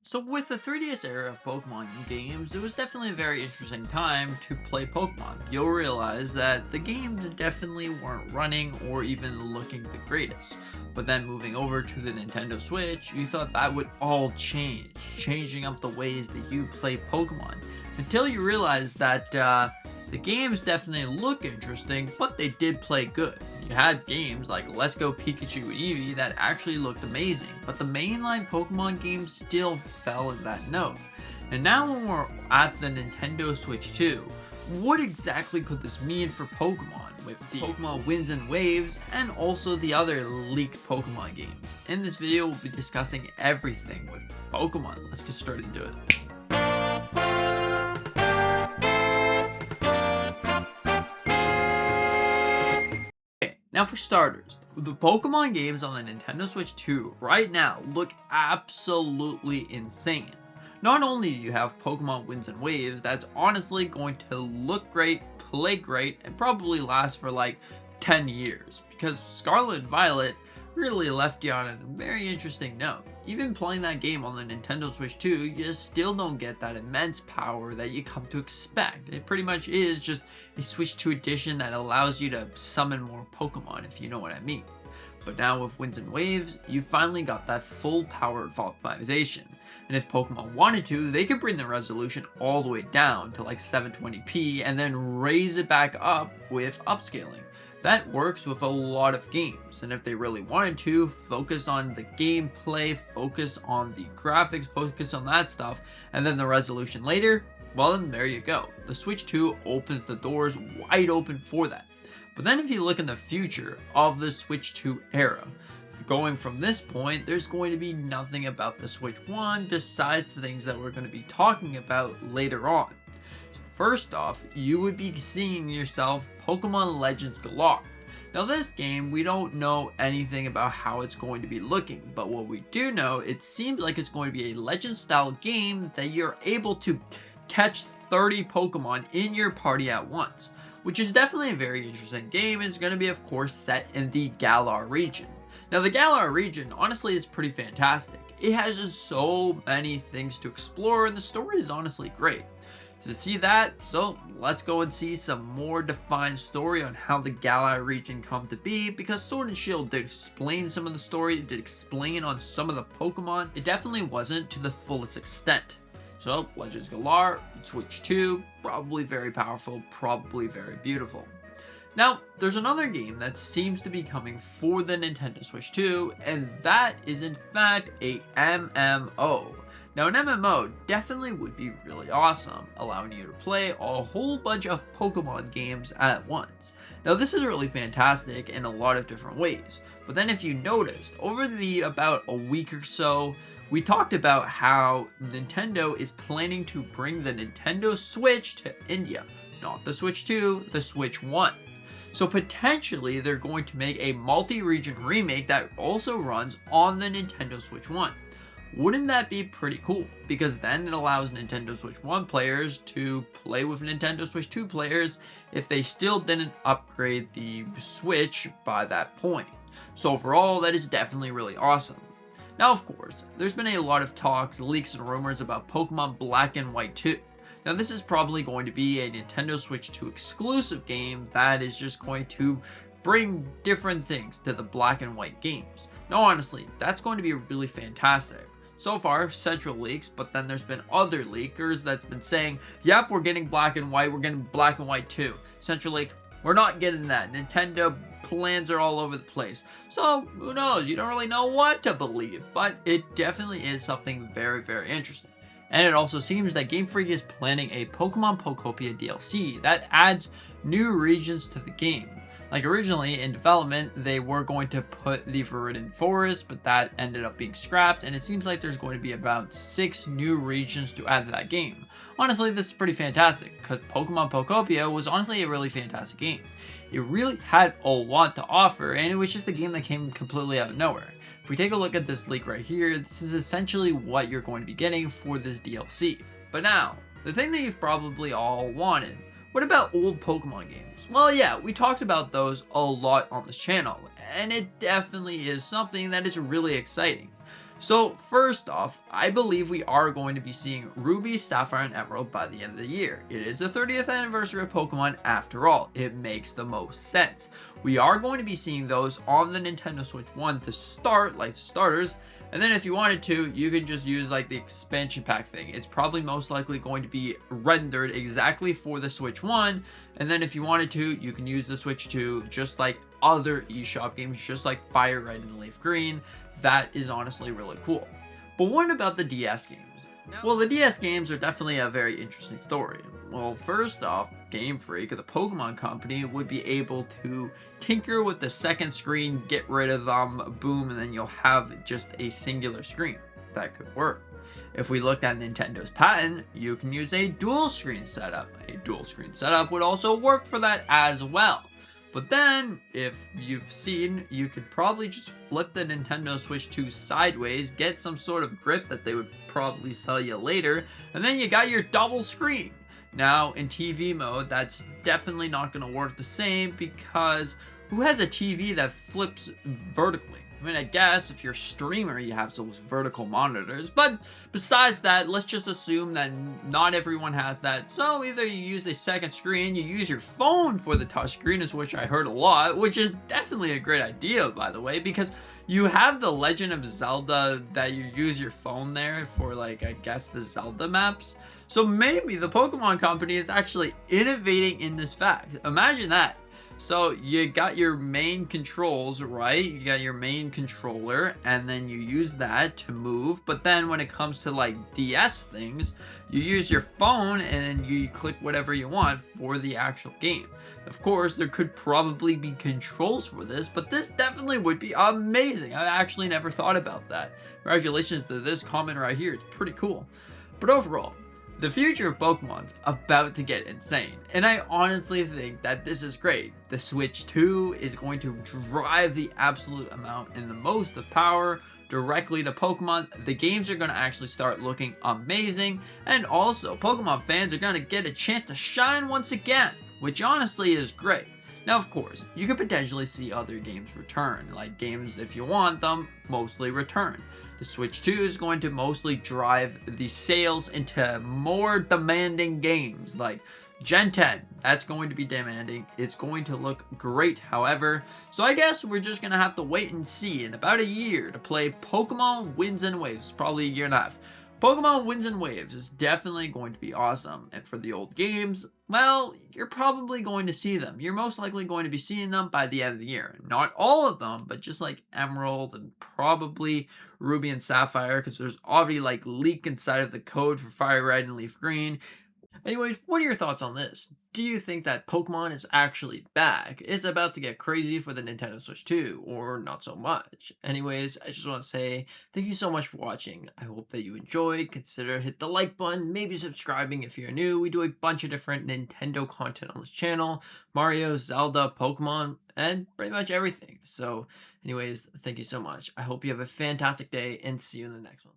So with the 3DS era of Pokemon games, it was definitely a very interesting time to play Pokemon. You'll realize that the games definitely weren't running or even looking the greatest. But then moving over to the Nintendo Switch, you thought that would all change, changing up the ways that you play Pokemon. Until you realized that the games definitely look interesting, but they did play good. You had games like Let's Go Pikachu and Eevee that actually looked amazing, but the mainline Pokemon games still fell in that note. And now when we're at the Nintendo Switch 2, what exactly could this mean for Pokemon with the Pokemon Winds and Waves and also the other leaked Pokemon games? In this video, we'll be discussing everything with Pokemon. Let's get straight into it. Now for starters, the Pokemon games on the Nintendo Switch 2 right now look absolutely insane. Not only do you have Pokemon Winds and Waves that's honestly going to look great, play great, and probably last for like 10 years, because Scarlet and Violet really left you on a very interesting note. Even playing that game on the Nintendo Switch 2, you still don't get that immense power that you come to expect. It pretty much is just a Switch 2 edition that allows you to summon more Pokemon, if you know what I mean. But now with Winds and Waves, you finally got that full power optimization. And if Pokemon wanted to, they could bring the resolution all the way down to like 720p and then raise it back up with upscaling. That works with a lot of games, and if they really wanted to, focus on the gameplay, focus on the graphics, focus on that stuff, and then the resolution later, well then there you go. The Switch 2 opens the doors wide open for that. But then if you look in the future of the Switch 2 era, going from this point, there's going to be nothing about the Switch 1 besides the things that we're going to be talking about later on. First off, you would be seeing yourself Pokemon Legends Galar. Now this game, we don't know anything about how it's going to be looking, but what we do know, it seems like it's going to be a Legend style game that you're able to catch 30 Pokemon in your party at once, which is definitely a very interesting game, and it's going to be of course set in the Galar region. Now the Galar region honestly is pretty fantastic. It has just so many things to explore, and the story is honestly great. To see that, so let's go and see some more defined story on how the Galar region come to be, because Sword and Shield did explain some of the story, it did explain on some of the Pokemon. It definitely wasn't to the fullest extent. So Legends Galar, Switch 2, probably very powerful, probably very beautiful. Now, there's another game that seems to be coming for the Nintendo Switch 2, and that is in fact a MMO. Now an MMO definitely would be really awesome, allowing you to play a whole bunch of Pokemon games at once. Now this is really fantastic in a lot of different ways, but then if you noticed, over the about a week or so, we talked about how Nintendo is planning to bring the Nintendo Switch to India. Not the Switch 2, the Switch 1. So potentially they're going to make a multi-region remake that also runs on the Nintendo Switch 1. Wouldn't that be pretty cool? Because then it allows Nintendo Switch 1 players to play with Nintendo Switch 2 players if they still didn't upgrade the Switch by that point. So overall, that is definitely really awesome. Now of course, there's been a lot of talks, leaks, and rumors about Pokemon Black and White 2. Now this is probably going to be a Nintendo Switch 2 exclusive game that is just going to bring different things to the Black and White games. Now honestly, that's going to be really fantastic. So far, Central leaks, but then there's been other leakers that's been saying, yep, we're getting Black and White, we're getting Black and White 2. Central leak, we're not getting that. Nintendo plans are all over the place. So, who knows? You don't really know what to believe, but it definitely is something very, very interesting. And it also seems that Game Freak is planning a Pokemon Pokopia DLC that adds new regions to the game. Like originally in development, they were going to put the Viridian Forest, but that ended up being scrapped, and it seems like there's going to be about 6 new regions to add to that game. Honestly, this is pretty fantastic, because Pokemon Pokopia was honestly a really fantastic game. It really had a lot to offer, and it was just a game that came completely out of nowhere. If we take a look at this leak right here, this is essentially what you're going to be getting for this DLC. But now, the thing that you've probably all wanted, what about old Pokemon games? Well, yeah, we talked about those a lot on this channel, and it definitely is something that is really exciting. So first off, I believe we are going to be seeing Ruby, Sapphire, and Emerald by the end of the year. It is the 30th anniversary of Pokemon after all. It makes the most sense. We are going to be seeing those on the Nintendo Switch 1 to start, like starters, and then if you wanted to, you could just use like the expansion pack thing. It's probably most likely going to be rendered exactly for the Switch 1. And then if you wanted to, you can use the Switch 2 just like other eShop games, just like Fire Red and Leaf Green. That is honestly really cool. But what about the DS games? Well, the DS games are definitely a very interesting story. Well, first off, Game Freak, the Pokemon company, would be able to tinker with the second screen, get rid of them, boom, and then you'll have just a singular screen. That could work. If we look at Nintendo's patent, you can use a dual screen setup. A dual screen setup would also work for that as well. But then, if you've seen, you could probably just flip the Nintendo Switch 2 sideways, get some sort of grip that they would probably sell you later, and then you got your double screen. Now, in TV mode, that's definitely not going to work the same because who has a TV that flips vertically? I mean, I guess if you're a streamer, you have those vertical monitors. But besides that, let's just assume that not everyone has that. So either you use a second screen, you use your phone for the touchscreen, is which I heard a lot, which is definitely a great idea, by the way, because you have the Legend of Zelda that you use your phone there for, like, I guess the Zelda maps. So maybe the Pokemon company is actually innovating in this fact. Imagine that. So you got your main controls, right? You got your main controller, and then you use that to move. But then when it comes to like DS things, you use your phone and you click whatever you want for the actual game. Of course, there could probably be controls for this, but this definitely would be amazing. I actually never thought about that. Congratulations to this comment right here. It's pretty cool. But overall, the future of Pokemon's about to get insane, and I honestly think that this is great. The Switch 2 is going to drive the absolute amount and the most of power directly to Pokemon. The games are going to actually start looking amazing, and also Pokemon fans are going to get a chance to shine once again, which honestly is great. Now, of course, you could potentially see other games return, like games, if you want them, mostly return. The Switch 2 is going to mostly drive the sales into more demanding games, like Gen 10. That's going to be demanding. It's going to look great, however. So I guess we're just going to have to wait and see in about a year to play Pokemon Winds and Waves, probably a year and a half. Pokemon Winds and Waves is definitely going to be awesome, and for the old games, well, you're probably going to see them. You're most likely going to be seeing them by the end of the year. Not all of them, but just like Emerald and probably Ruby and Sapphire, because there's already like leak inside of the code for Fire Red and Leaf Green. Anyways, what are your thoughts on this? Do you think that Pokemon is actually back? Is it about to get crazy for the Nintendo Switch 2, or not so much? Anyways, I just want to say thank you so much for watching. I hope that you enjoyed. Consider hit the like button, maybe subscribing if you're new. We do a bunch of different Nintendo content on this channel. Mario, Zelda, Pokemon, and pretty much everything. So anyways, thank you so much. I hope you have a fantastic day and see you in the next one.